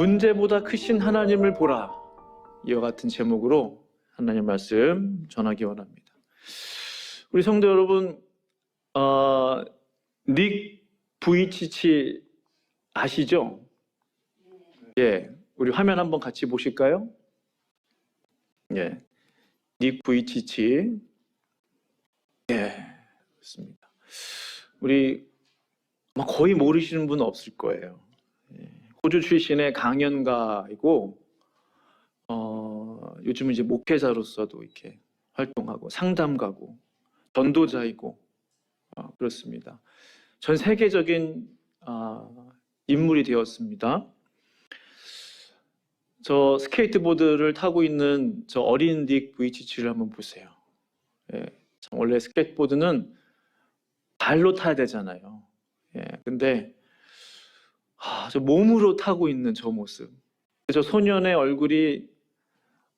문제보다 크신 하나님을 보라. 이와 같은 제목으로 하나님 말씀 전하기 원합니다. 우리 성도 여러분, 닉 부이치치 아시죠? 예, 우리 화면 한번 같이 보실까요? 예, 닉 부이치치. 예, 그렇습니다. 우리 아마 거의 모르시는 분 없을 거예요. 호주 출신의 강연가이고, 요즘은 이제 목회자로서도 이렇게 활동하고 상담가고 전도자이고 그렇습니다. 전 세계적인 인물이 되었습니다. 저 스케이트보드를 타고 있는 저 어린 닉 부이치치를 한번 보세요. 예, 원래 스케이트보드는 발로 타야 되잖아요. 예, 근데 저 몸으로 타고 있는 저 모습. 저 소년의 얼굴이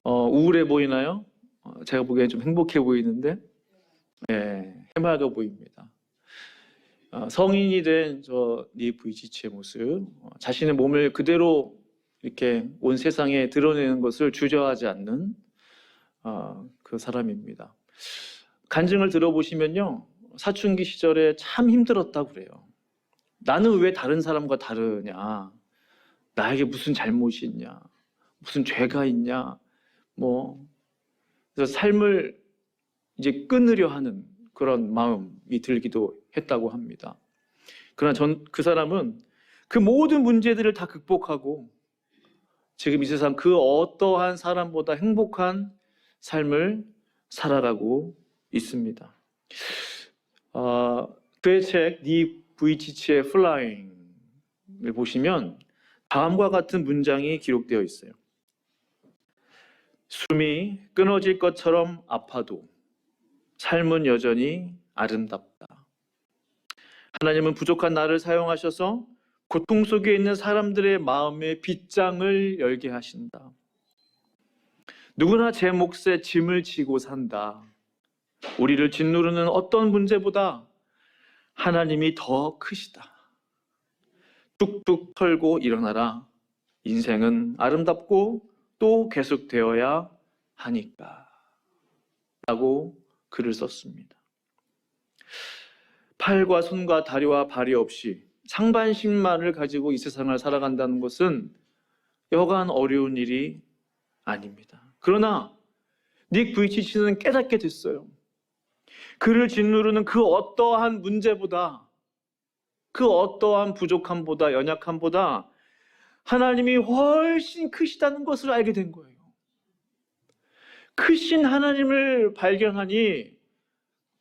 우울해 보이나요? 제가 보기엔 좀 행복해 보이는데, 예, 해맑아 보입니다. 성인이 된 저 닉 부이치치의 모습, 자신의 몸을 그대로 이렇게 온 세상에 드러내는 것을 주저하지 않는 그 사람입니다. 간증을 들어보시면요, 사춘기 시절에 참 힘들었다고 그래요. 나는 왜 다른 사람과 다르냐? 나에게 무슨 잘못이 있냐? 무슨 죄가 있냐? 그래서 삶을 이제 끊으려 하는 그런 마음이 들기도 했다고 합니다. 그러나 그 사람은 그 모든 문제들을 다 극복하고 지금 이 세상 그 어떠한 사람보다 행복한 삶을 살아가고 있습니다. 그의 책 닉 부이치치의 플라잉을 보시면 다음과 같은 문장이 기록되어 있어요. 숨이 끊어질 것처럼 아파도 삶은 여전히 아름답다. 하나님은 부족한 나를 사용하셔서 고통 속에 있는 사람들의 마음의 빗장을 열게 하신다. 누구나 제 몫에 짐을 지고 산다. 우리를 짓누르는 어떤 문제보다 하나님이 더 크시다. 뚝뚝 털고 일어나라. 인생은 아름답고 또 계속되어야 하니까. 라고 글을 썼습니다. 팔과 손과 다리와 발이 없이 상반신만을 가지고 이 세상을 살아간다는 것은 여간 어려운 일이 아닙니다. 그러나 닉 부이치치는 깨닫게 됐어요. 그를 짓누르는 그 어떠한 문제보다, 그 어떠한 부족함보다, 연약함보다 하나님이 훨씬 크시다는 것을 알게 된 거예요. 크신 하나님을 발견하니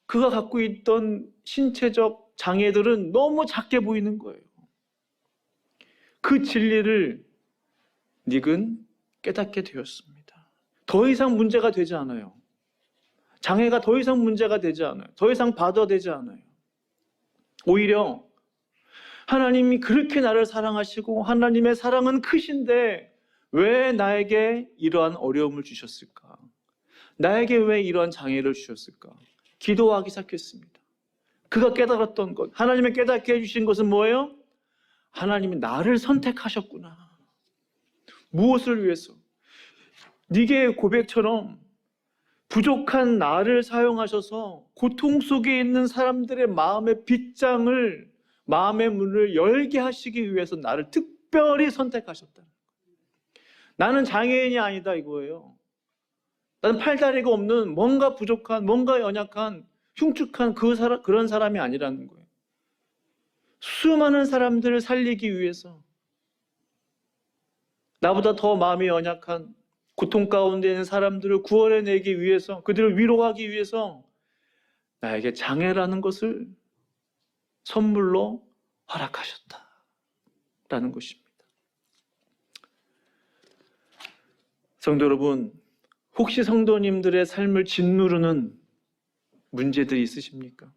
그가 갖고 있던 신체적 장애들은 너무 작게 보이는 거예요. 그 진리를 닉은 깨닫게 되었습니다. 더 이상 문제가 되지 않아요. 장애가 더 이상 문제가 되지 않아요. 더 이상 받아되지 않아요. 오히려 하나님이 그렇게 나를 사랑하시고 하나님의 사랑은 크신데 왜 나에게 이러한 어려움을 주셨을까? 나에게 왜 이러한 장애를 주셨을까? 기도하기 시작했습니다. 그가 깨달았던 것, 하나님의 깨닫게 해주신 것은 뭐예요? 하나님이 나를 선택하셨구나. 무엇을 위해서? 닉의 고백처럼 부족한 나를 사용하셔서 고통 속에 있는 사람들의 마음의 빗장을, 마음의 문을 열게 하시기 위해서 나를 특별히 선택하셨다. 나는 장애인이 아니다 이거예요. 나는 팔다리가 없는 뭔가 부족한, 뭔가 연약한, 흉측한 그런 사람이 아니라는 거예요. 수많은 사람들을 살리기 위해서, 나보다 더 마음이 연약한 고통 가운데 있는 사람들을 구원해내기 위해서, 그들을 위로하기 위해서 나에게 장애라는 것을 선물로 허락하셨다라는 것입니다. 성도 여러분, 혹시 성도님들의 삶을 짓누르는 문제들이 있으십니까?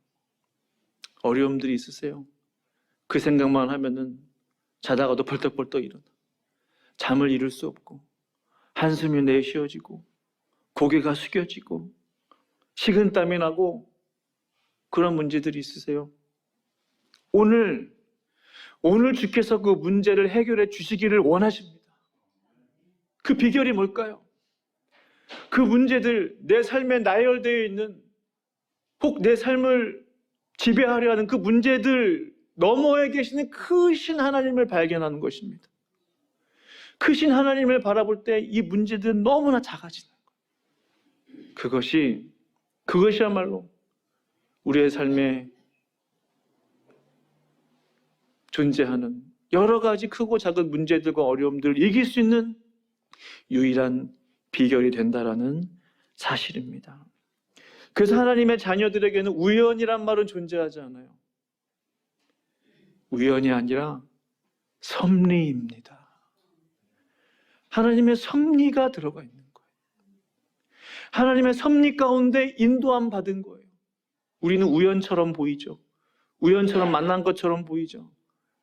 어려움들이 있으세요? 그 생각만 하면은 자다가도 벌떡벌떡 일어나 잠을 이룰 수 없고 한숨이 내쉬어지고 고개가 숙여지고 식은땀이 나고 그런 문제들이 있으세요? 오늘 주께서 그 문제를 해결해 주시기를 원하십니다. 그 비결이 뭘까요? 그 문제들, 내 삶에 나열되어 있는, 혹 내 삶을 지배하려 하는 그 문제들 너머에 계시는 크신 하나님을 발견하는 것입니다. 크신 하나님을 바라볼 때 이 문제들은 너무나 작아지는 거예요. 그것이야말로 우리의 삶에 존재하는 여러 가지 크고 작은 문제들과 어려움들을 이길 수 있는 유일한 비결이 된다라는 사실입니다. 그래서 하나님의 자녀들에게는 우연이란 말은 존재하지 않아요. 우연이 아니라 섭리입니다. 하나님의 섭리가 들어가 있는 거예요. 하나님의 섭리 가운데 인도함 받은 거예요. 우리는 우연처럼 보이죠. 우연처럼 만난 것처럼 보이죠.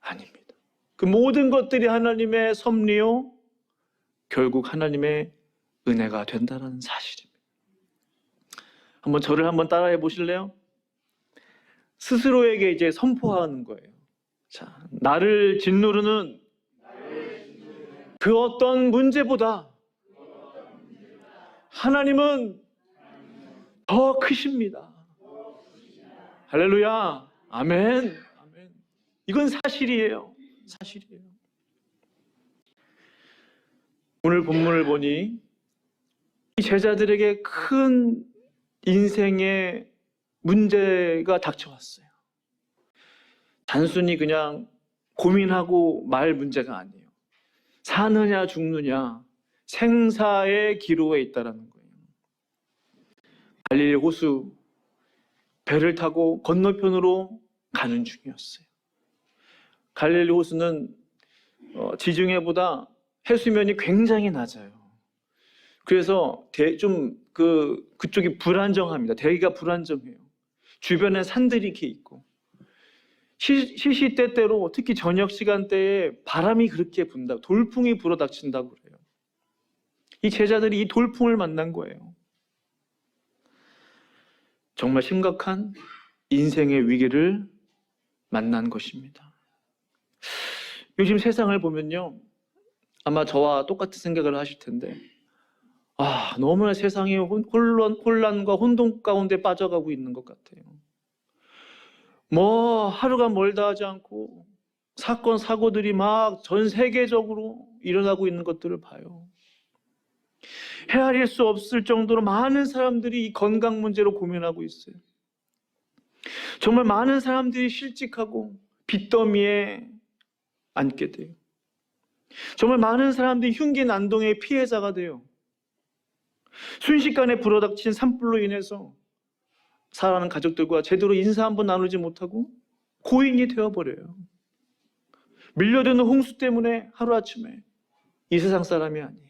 아닙니다. 그 모든 것들이 하나님의 섭리요, 결국 하나님의 은혜가 된다는 사실입니다. 저를 한번 따라해 보실래요? 스스로에게 이제 선포하는 거예요. 자, 나를 짓누르는 그 어떤 문제보다 하나님은 더 크십니다. 할렐루야. 아멘. 아멘. 이건 사실이에요. 사실이에요. 오늘 본문을 보니 이 제자들에게 큰 인생의 문제가 닥쳐왔어요. 단순히 그냥 고민하고 말 문제가 아니에요. 사느냐 죽느냐 생사의 기로에 있다라는 거예요. 갈릴리 호수 배를 타고 건너편으로 가는 중이었어요. 갈릴리 호수는 지중해보다 해수면이 굉장히 낮아요. 그래서 그쪽이 불안정합니다. 대기가 불안정해요. 주변에 산들이 이렇게 있고 시시때때로 특히 저녁 시간대에 바람이 그렇게 분다, 돌풍이 불어닥친다고 그래요. 이 제자들이 이 돌풍을 만난 거예요. 정말 심각한 인생의 위기를 만난 것입니다. 요즘 세상을 보면요, 아마 저와 똑같은 생각을 하실 텐데, 너무나 세상이 혼란과 혼돈 가운데 빠져가고 있는 것 같아요. 하루가 멀다 하지 않고 사건, 사고들이 막 전 세계적으로 일어나고 있는 것들을 봐요. 헤아릴 수 없을 정도로 많은 사람들이 이 건강 문제로 고민하고 있어요. 정말 많은 사람들이 실직하고 빚더미에 앉게 돼요. 정말 많은 사람들이 흉기 난동의 피해자가 돼요. 순식간에 불어닥친 산불로 인해서 사랑하는 가족들과 제대로 인사 한번 나누지 못하고 고인이 되어버려요. 밀려드는 홍수 때문에 하루아침에 이 세상 사람이 아니에요.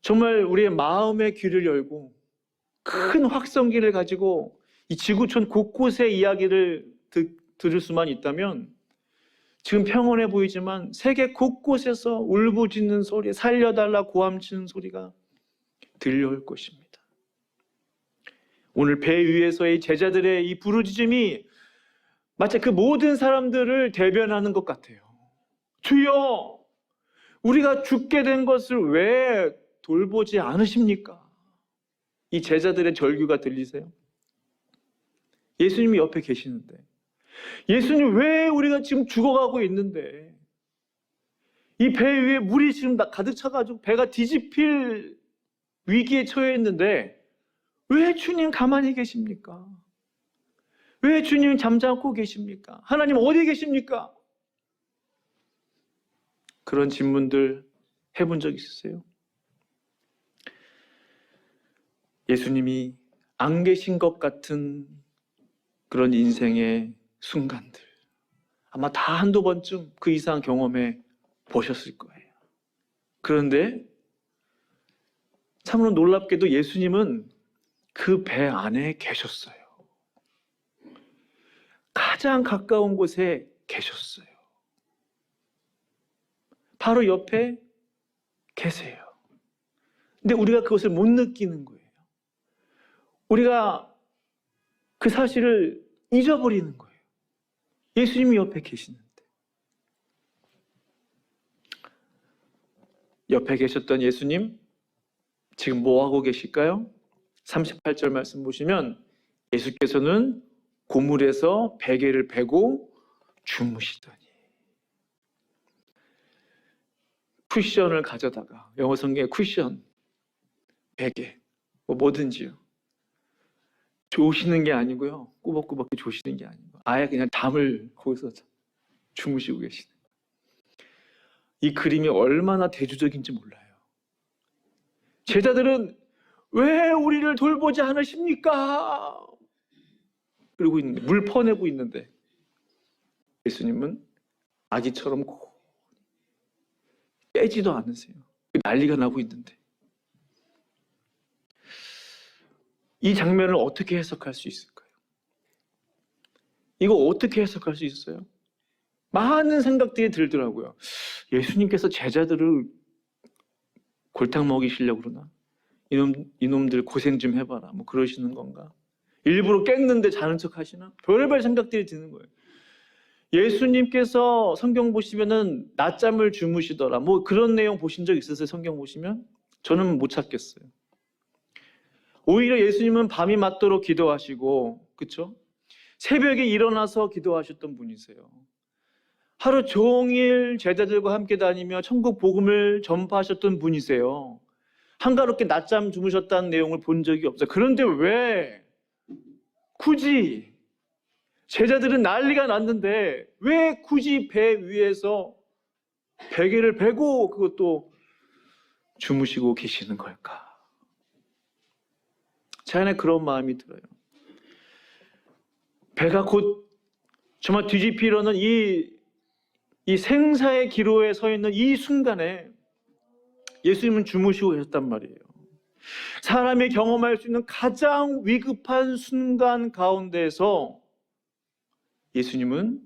정말 우리의 마음의 귀를 열고 큰 확성기를 가지고 이 지구촌 곳곳의 이야기를 들을 수만 있다면 지금 평온해 보이지만 세계 곳곳에서 울부짖는 소리, 살려달라 고함치는 소리가 들려올 것입니다. 오늘 배 위에서의 제자들의 이 부르짖음이 마치 그 모든 사람들을 대변하는 것 같아요. 주여, 우리가 죽게 된 것을 왜 돌보지 않으십니까? 이 제자들의 절규가 들리세요? 예수님이 옆에 계시는데, 예수님, 왜 우리가 지금 죽어가고 있는데, 이 배 위에 물이 지금 가득 차가지고 배가 뒤집힐 위기에 처해 있는데 왜 주님 가만히 계십니까? 왜 주님 잠잠고 계십니까? 하나님 어디 계십니까? 그런 질문들 해본 적 있으세요? 예수님이 안 계신 것 같은 그런 인생의 순간들, 아마 다 한두 번쯤 그 이상 경험해 보셨을 거예요. 그런데 참으로 놀랍게도 예수님은 그 배 안에 계셨어요. 가장 가까운 곳에 계셨어요. 바로 옆에 계세요. 근데 우리가 그것을 못 느끼는 거예요. 우리가 그 사실을 잊어버리는 거예요. 예수님이 옆에 계시는데. 옆에 계셨던 예수님 지금 뭐 하고 계실까요? 38절 말씀 보시면 예수께서는 고물에서 베개를 베고 주무시더니, 쿠션을 가져다가, 영어 성경에 쿠션, 베개, 뭐든지요, 조시는 게 아니고요, 꾸벅꾸벅 조시는 게 아니고 아예 그냥 잠을 거기서 주무시고 계시는, 이 그림이 얼마나 대조적인지 몰라요. 제자들은 왜 우리를 돌보지 않으십니까? 그러고 있는데, 물 퍼내고 있는데 예수님은 아기처럼 깨지도 않으세요. 난리가 나고 있는데. 이 장면을 어떻게 해석할 수 있을까요? 이거 어떻게 해석할 수 있어요? 많은 생각들이 들더라고요. 예수님께서 제자들을 골탕 먹이시려고 그러나? 이놈들 고생 좀 해봐라, 뭐 그러시는 건가? 일부러 깼는데 자는 척 하시나? 별의별 생각들이 드는 거예요. 예수님께서 성경 보시면은 낮잠을 주무시더라, 뭐 그런 내용 보신 적 있으세요? 성경 보시면? 저는 못 찾겠어요. 오히려 예수님은 밤이 맞도록 기도하시고, 그렇죠? 새벽에 일어나서 기도하셨던 분이세요. 하루 종일 제자들과 함께 다니며 천국 복음을 전파하셨던 분이세요. 한가롭게 낮잠 주무셨다는 내용을 본 적이 없어요. 그런데 왜 굳이, 제자들은 난리가 났는데 왜 굳이 배 위에서 베개를 베고 그것도 주무시고 계시는 걸까? 제 안에 그런 마음이 들어요. 배가 곧 정말 뒤집히려는 이 생사의 기로에 서 있는 이 순간에 예수님은 주무시고 계셨단 말이에요. 사람이 경험할 수 있는 가장 위급한 순간 가운데에서 예수님은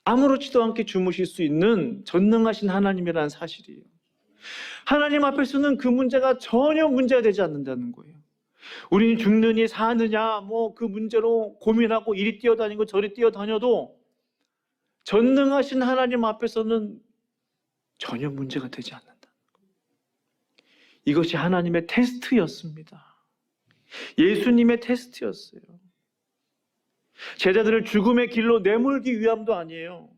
아무렇지도 않게 주무실 수 있는 전능하신 하나님이라는 사실이에요. 하나님 앞에서는 그 문제가 전혀 문제가 되지 않는다는 거예요. 우리는 죽느니 사느냐 뭐 그 문제로 고민하고 이리 뛰어다니고 저리 뛰어다녀도 전능하신 하나님 앞에서는 전혀 문제가 되지 않는다. 이것이 하나님의 테스트였습니다. 예수님의 테스트였어요. 제자들을 죽음의 길로 내몰기 위함도 아니에요.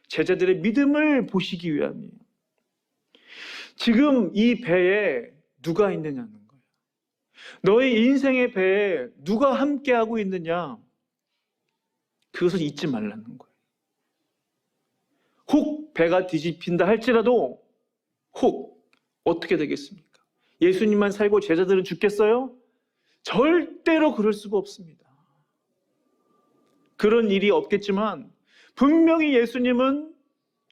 제자들의 믿음을 보시기 위함이에요. 지금 이 배에 누가 있느냐는 거예요. 너의 인생의 배에 누가 함께하고 있느냐, 그것을 잊지 말라는 거예요. 혹 배가 뒤집힌다 할지라도 혹 어떻게 되겠습니까? 예수님만 살고 제자들은 죽겠어요? 절대로 그럴 수가 없습니다. 그런 일이 없겠지만 분명히 예수님은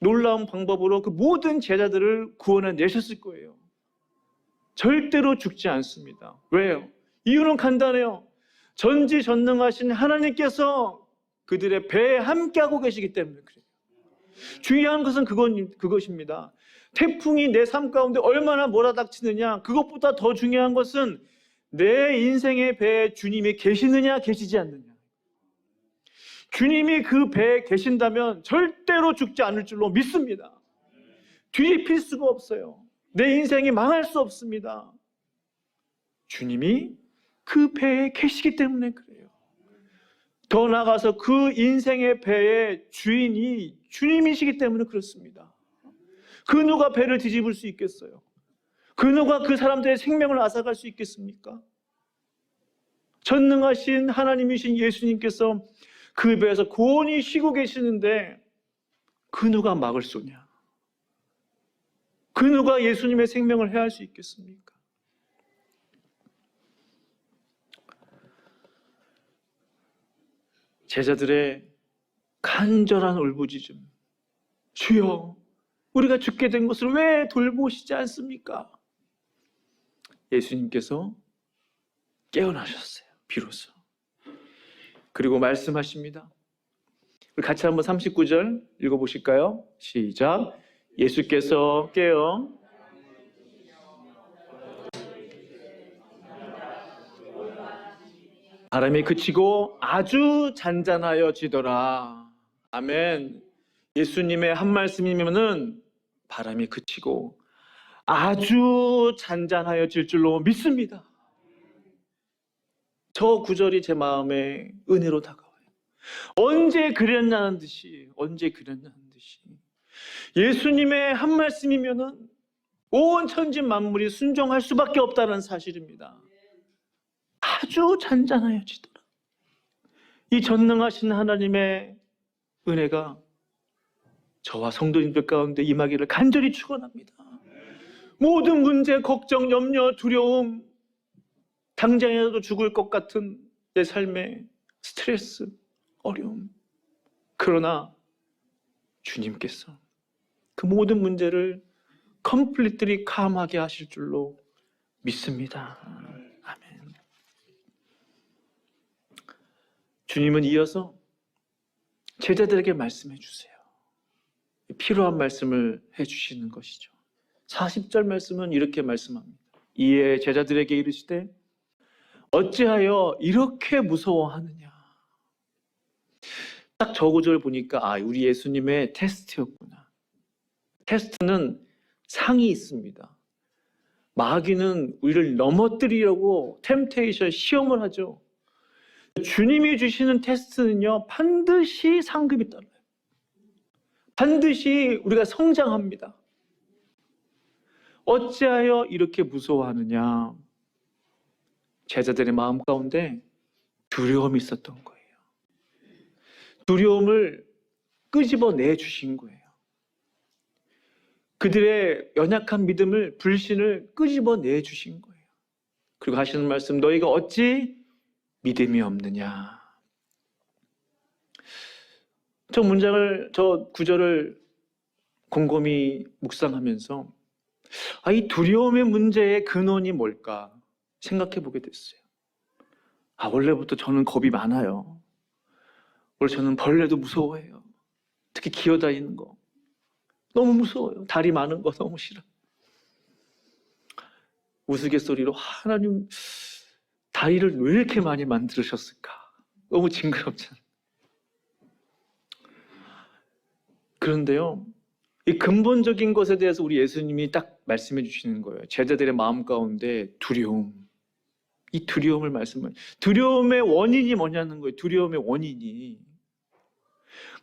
놀라운 방법으로 그 모든 제자들을 구원해 내셨을 거예요. 절대로 죽지 않습니다. 왜요? 이유는 간단해요. 전지전능하신 하나님께서 그들의 배에 함께하고 계시기 때문에 그래요. 중요한 것은 그것입니다. 태풍이 내 삶 가운데 얼마나 몰아닥치느냐, 그것보다 더 중요한 것은 내 인생의 배에 주님이 계시느냐 계시지 않느냐. 주님이 그 배에 계신다면 절대로 죽지 않을 줄로 믿습니다. 뒤집힐 수가 없어요. 내 인생이 망할 수 없습니다. 주님이 그 배에 계시기 때문에 그래요. 더 나아가서 그 인생의 배의 주인이 주님이시기 때문에 그렇습니다. 그 누가 배를 뒤집을 수 있겠어요? 그 누가 그 사람들의 생명을 앗아갈 수 있겠습니까? 전능하신 하나님이신 예수님께서 그 배에서 고온히 쉬고 계시는데 그 누가 막을 쏘냐? 그 누가 예수님의 생명을 해할 수 있겠습니까? 제자들의 간절한 울부짖음, 주여 우리가 죽게 된 것을 왜 돌보시지 않습니까? 예수님께서 깨어나셨어요, 비로소. 그리고 말씀하십니다. 우리 같이 한번 39절 읽어보실까요? 시작. 예수께서 깨어 바람이 그치고 아주 잔잔하여지더라. 아멘. 예수님의 한 말씀이면은 바람이 그치고 아주 잔잔하여질 줄로 믿습니다. 저 구절이 제 마음에 은혜로 다가와요. 언제 그랬냐는 듯이 예수님의 한 말씀이면은 온 천지 만물이 순종할 수밖에 없다는 사실입니다. 아주 잔잔하여지더라. 이 전능하신 하나님의 은혜가 저와 성도님들 가운데 임하기를 간절히 축원합니다. 모든 문제, 걱정, 염려, 두려움, 당장이라도 죽을 것 같은 내 삶의 스트레스, 어려움. 그러나 주님께서 그 모든 문제를 컴플리트리 감하게 하실 줄로 믿습니다. 아멘. 주님은 이어서 제자들에게 말씀해 주세요. 필요한 말씀을 해주시는 것이죠. 40절 말씀은 이렇게 말씀합니다. 이에 제자들에게 이르시되 어찌하여 이렇게 무서워하느냐. 딱 저 구절 보니까 우리 예수님의 테스트였구나. 테스트는 상이 있습니다. 마귀는 우리를 넘어뜨리려고 템테이션, 시험을 하죠. 주님이 주시는 테스트는요, 반드시 상급이 따라요. 반드시 우리가 성장합니다. 어찌하여 이렇게 무서워하느냐. 제자들의 마음 가운데 두려움이 있었던 거예요. 두려움을 끄집어내 주신 거예요. 그들의 연약한 믿음을, 불신을 끄집어내 주신 거예요. 그리고 하시는 말씀, 너희가 어찌 믿음이 없느냐. 저 구절을 곰곰이 묵상하면서 이 두려움의 문제의 근원이 뭘까 생각해 보게 됐어요. 원래부터 저는 겁이 많아요. 원래 저는 벌레도 무서워해요. 특히 기어다니는 거 너무 무서워요. 다리 많은 거 너무 싫어. 우스갯소리로 하나님 다리를 왜 이렇게 많이 만드셨을까? 너무 징그럽잖아요. 그런데요, 이 근본적인 것에 대해서 우리 예수님이 딱 말씀해 주시는 거예요. 제자들의 마음 가운데 두려움, 이 두려움을 말씀을, 두려움의 원인이 뭐냐는 거예요. 두려움의 원인이,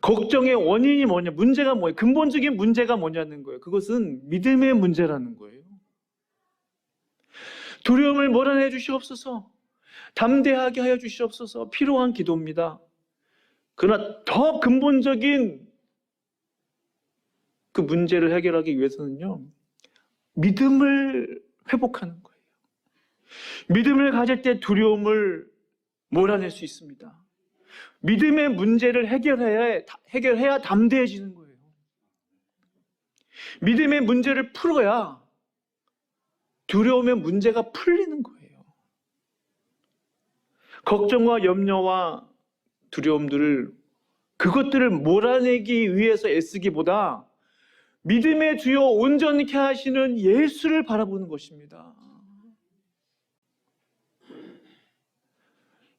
걱정의 원인이 뭐냐, 문제가 뭐예요? 근본적인 문제가 뭐냐는 거예요. 그것은 믿음의 문제라는 거예요. 두려움을 몰아내 주시옵소서, 담대하게 하여 주시옵소서, 필요한 기도입니다. 그러나 더 근본적인 그 문제를 해결하기 위해서는요, 믿음을 회복하는 거예요. 믿음을 가질 때 두려움을 몰아낼 수 있습니다. 믿음의 문제를 해결해야 담대해지는 거예요. 믿음의 문제를 풀어야 두려움의 문제가 풀리는 거예요. 걱정과 염려와 두려움들을, 그것들을 몰아내기 위해서 애쓰기보다 믿음의 주요 온전케 하시는 예수를 바라보는 것입니다.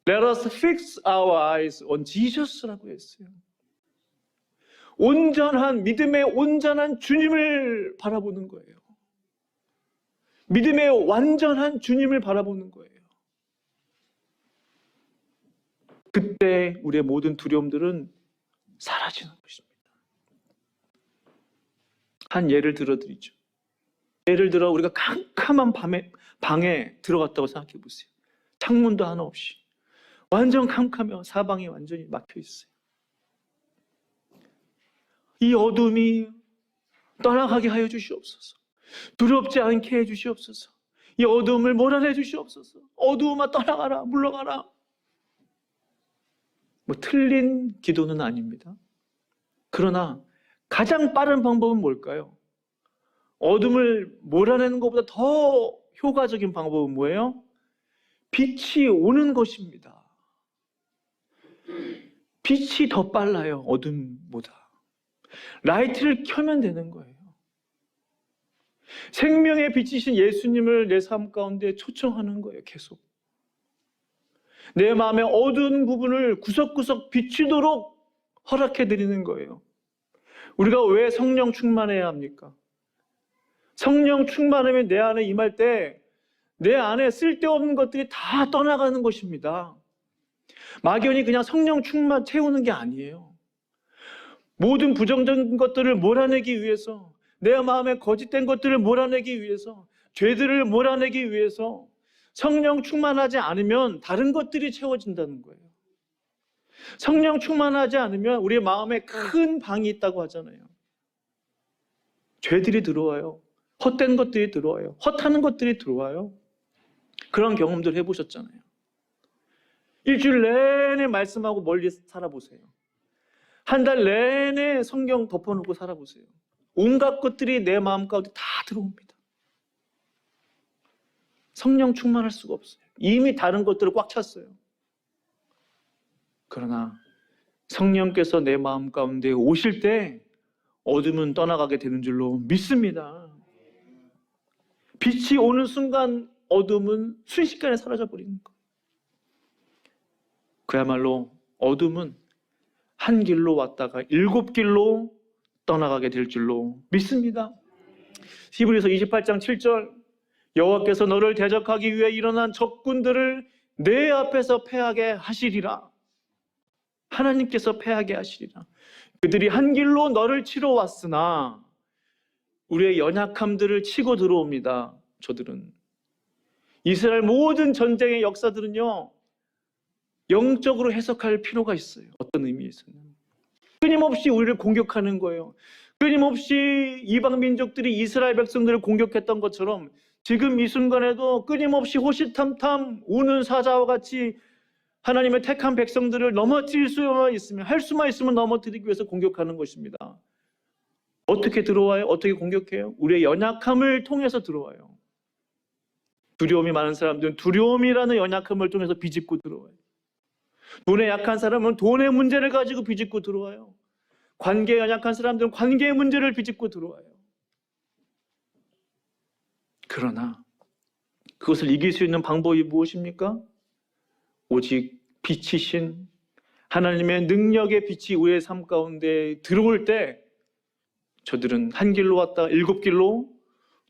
Let us fix our eyes on Jesus라고 했어요. 온전한, 믿음의 온전한 주님을 바라보는 거예요. 믿음의 완전한 주님을 바라보는 거예요. 그때 우리의 모든 두려움들은 사라지는 것입니다. 한 예를 들어드리죠. 예를 들어 우리가 캄캄한 방에 들어갔다고 생각해 보세요. 창문도 하나 없이 완전 캄캄해요. 사방이 완전히 막혀 있어요. 이 어둠이 떠나가게 하여 주시옵소서. 두렵지 않게 해 주시옵소서. 이 어둠을 몰아내 주시옵소서. 어두움아 떠나가라, 물러가라. 틀린 기도는 아닙니다. 그러나 가장 빠른 방법은 뭘까요? 어둠을 몰아내는 것보다 더 효과적인 방법은 뭐예요? 빛이 오는 것입니다. 빛이 더 빨라요, 어둠보다. 라이트를 켜면 되는 거예요. 생명의 빛이신 예수님을 내 삶 가운데 초청하는 거예요, 계속. 내 마음의 어두운 부분을 구석구석 비추도록 허락해 드리는 거예요. 우리가 왜 성령 충만해야 합니까? 성령 충만함이 내 안에 임할 때 내 안에 쓸데없는 것들이 다 떠나가는 것입니다. 막연히 그냥 성령 충만 채우는 게 아니에요. 모든 부정적인 것들을 몰아내기 위해서, 내 마음에 거짓된 것들을 몰아내기 위해서, 죄들을 몰아내기 위해서 성령 충만하지 않으면 다른 것들이 채워진다는 거예요. 성령 충만하지 않으면 우리의 마음에 큰 방이 있다고 하잖아요. 죄들이 들어와요. 헛된 것들이 들어와요. 헛하는 것들이 들어와요. 그런 경험들 해보셨잖아요. 일주일 내내 말씀하고 멀리 살아보세요. 한 달 내내 성경 덮어놓고 살아보세요. 온갖 것들이 내 마음 가운데 다 들어옵니다. 성령 충만할 수가 없어요. 이미 다른 것들을 꽉 찼어요. 그러나 성령께서 내 마음 가운데 오실 때 어둠은 떠나가게 되는 줄로 믿습니다. 빛이 오는 순간 어둠은 순식간에 사라져버리는 거예요. 그야말로 어둠은 한 길로 왔다가 7길로 떠나가게 될 줄로 믿습니다. 히브리서 28장 7절, 여호와께서 너를 대적하기 위해 일어난 적군들을 내 앞에서 패하게 하시리라. 하나님께서 패하게 하시리라. 그들이 한 길로 너를 치러 왔으나 우리의 연약함들을 치고 들어옵니다. 저들은 이스라엘 모든 전쟁의 역사들은요, 영적으로 해석할 필요가 있어요. 어떤 의미에서는 끊임없이 우리를 공격하는 거예요. 끊임없이 이방 민족들이 이스라엘 백성들을 공격했던 것처럼 지금 이 순간에도 끊임없이 호시탐탐 우는 사자와 같이 하나님의 택한 백성들을 넘어뜨릴 수만 있으면, 할 수만 있으면 넘어뜨리기 위해서 공격하는 것입니다. 어떻게 들어와요? 어떻게 공격해요? 우리의 연약함을 통해서 들어와요. 두려움이 많은 사람들은 두려움이라는 연약함을 통해서 비집고 들어와요. 돈에 약한 사람은 돈의 문제를 가지고 비집고 들어와요. 관계에 연약한 사람들은 관계의 문제를 비집고 들어와요. 그러나 그것을 이길 수 있는 방법이 무엇입니까? 오직 빛이신 하나님의 능력의 빛이 우리의 삶 가운데 들어올 때 저들은 한 길로 왔다 7길로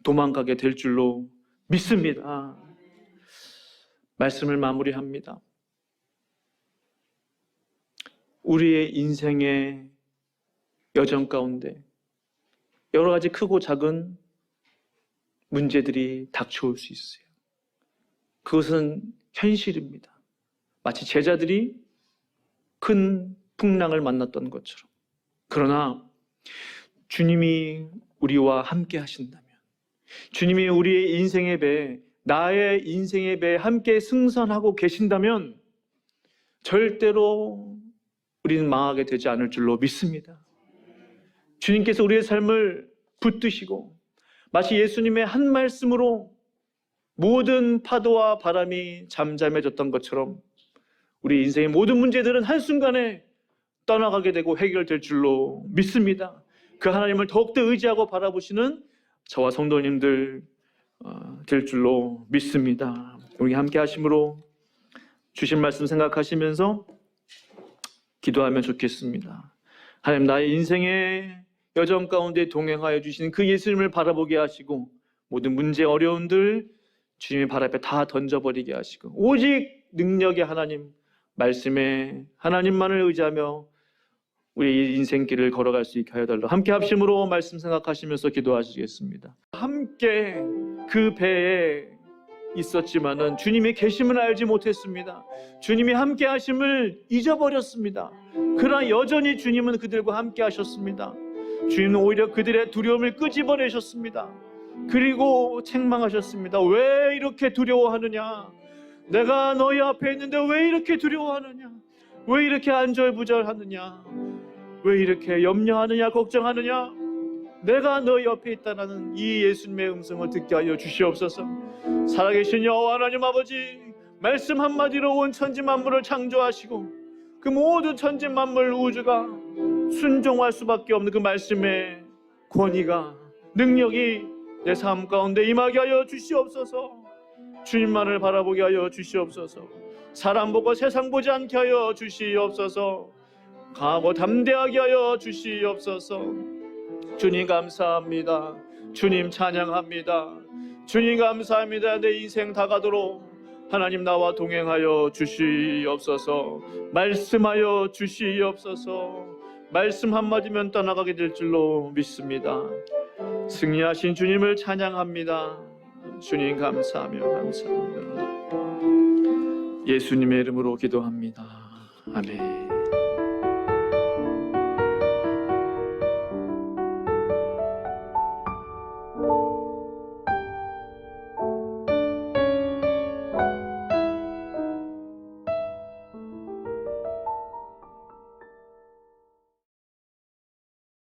도망가게 될 줄로 믿습니다. 말씀을 마무리합니다. 우리의 인생의 여정 가운데 여러 가지 크고 작은 문제들이 닥쳐올 수 있어요. 그것은 현실입니다. 마치 제자들이 큰 풍랑을 만났던 것처럼. 그러나 주님이 우리와 함께 하신다면, 주님이 우리의 인생의 배, 나의 인생의 배에 함께 승선하고 계신다면 절대로 우리는 망하게 되지 않을 줄로 믿습니다. 주님께서 우리의 삶을 붙드시고 마치 예수님의 한 말씀으로 모든 파도와 바람이 잠잠해졌던 것처럼 우리 인생의 모든 문제들은 한순간에 떠나가게 되고 해결될 줄로 믿습니다. 그 하나님을 더욱더 의지하고 바라보시는 저와 성도님들 될 줄로 믿습니다. 우리 함께 하심으로 주신 말씀 생각하시면서 기도하면 좋겠습니다. 하나님, 나의 인생의 여정 가운데 동행하여 주신 그 예수님을 바라보게 하시고 모든 문제 어려움들 주님의 발 앞에 다 던져버리게 하시고 오직 능력의 하나님, 말씀의 하나님만을 의지하며 우리 인생길을 걸어갈 수 있게 하여 달라. 함께 합심으로 말씀 생각하시면서 기도하시겠습니다. 함께 그 배에 있었지만은 주님의 계심을 알지 못했습니다. 주님이 함께 하심을 잊어버렸습니다. 그러나 여전히 주님은 그들과 함께 하셨습니다. 주님은 오히려 그들의 두려움을 끄집어내셨습니다. 그리고 책망하셨습니다. 왜 이렇게 두려워하느냐? 내가 너희 앞에 있는데 왜 이렇게 두려워하느냐? 왜 이렇게 안절부절하느냐? 왜 이렇게 염려하느냐? 걱정하느냐? 내가 너희 옆에 있다는 이 예수님의 음성을 듣게 하여 주시옵소서. 살아계신 여호와 하나님 아버지, 말씀 한마디로 온 천지 만물을 창조하시고 그 모든 천지 만물 우주가 순종할 수밖에 없는 그 말씀의 권위가, 능력이 내 삶 가운데 임하게 하여 주시옵소서. 주님만을 바라보게 하여 주시옵소서. 사람 보고 세상 보지 않게 하여 주시옵소서. 강하고 담대하게 하여 주시옵소서. 주님 감사합니다. 주님 찬양합니다. 주님 감사합니다. 내 인생 다가도록 하나님 나와 동행하여 주시옵소서. 말씀하여 주시옵소서. 말씀 한마디면 떠나가게 될 줄로 믿습니다. 승리하신 주님을 찬양합니다. 주님 감사하며 감사합니다. 예수님의 이름으로 기도합니다. 아멘.